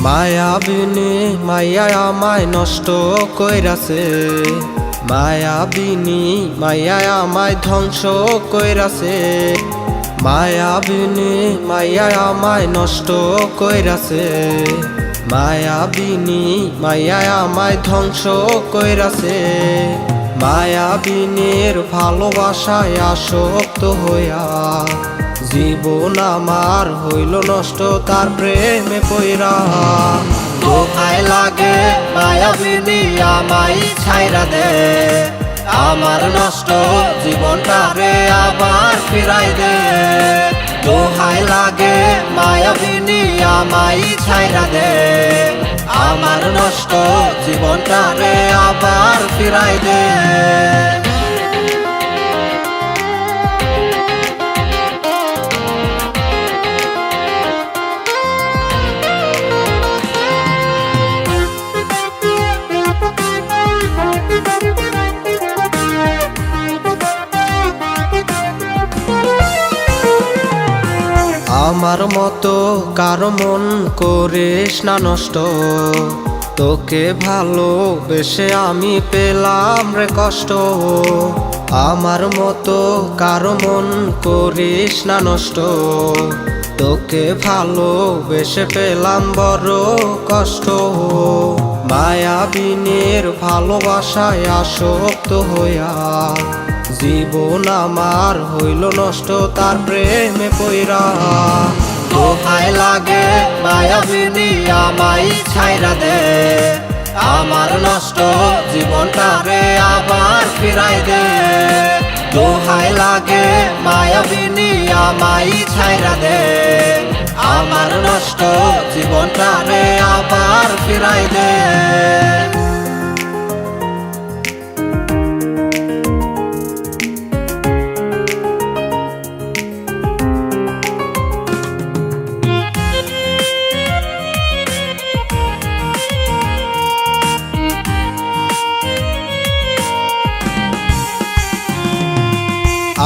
মায়াবিনী মাইয়া আমায় নষ্ট কইরাছে, মায়াবিনী মাইয়া আমায় ধ্বংস কইরাছে, মায়াবিনী মাইয়া আমায় নষ্ট কইরাছে, মায়াবিনী মাইয়া আমায় ধ্বংস কইরাছে। মায়াবিনীর ভালোবাসায় আসক্ত হইয়া জীবন আমার হইল নষ্ট তার প্রেমে পইরা। দোহাই লাগে মায়াবিনী আমায় ছাইরা দে, আমার নষ্ট জীবনটা রে আবার ফিরাই দে। দোহাই লাগে মায়াবিনী আমায় ছাইরা দে, আমার নষ্ট জীবনটা রে আবার ফিরাই দে। আমার মতো কারো মন করিস না নষ্ট, তোকে ভালোবেসে আমি পেলাম রে কষ্ট। আমার মতো কারো মন করিস না নষ্ট, তোকে ভালোবেসে পেলাম বড় কষ্ট। মায়াবিনীর ভালোবাসায় আসক্ত হইয়া জীবন আমার হইল নষ্ট তার প্রেমে পইরা। দোহাই লাগে মায়াবিনী আমায় ছাইরা দে, আমার নষ্ট জীবনটা রে আবার ফিরাই দে। দোহাই লাগে মায়াবিনী আমায় ছাইরা দে, আমার নষ্ট জীবনটা রে আবার ফিরাই দে।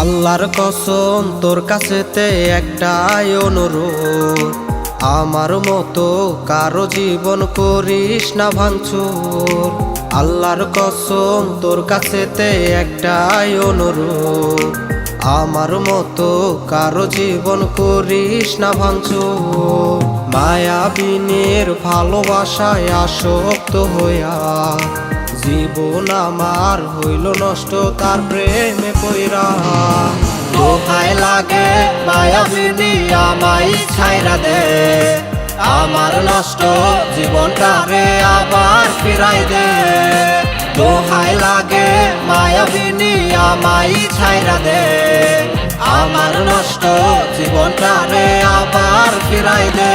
আল্লাহর কসম তোর কাছেতে একটাই অনুরোধ, আমার মতো কারো জীবন করিস না ভাঙচুর। আল্লাহর কসম তোর কাছেতে একটাই অনুরোধ, আমার মতো কারো জীবন করিস না ভাঙচুর। মায়াবিনীর ভালোবাসায় আসক্ত হইয়া জীবন আমার হইল নষ্ট তার প্রেমে পইরা। দোহাই লাগে মায়াবিনী আমায় ছাইরা দে, আমার নষ্ট জীবনটা রে আবার ফিরাই দে। দোহাই লাগে মায়াবিনী আমায় ছাইরা দে, আমার নষ্ট জীবনটা রে আবার ফিরাই দে।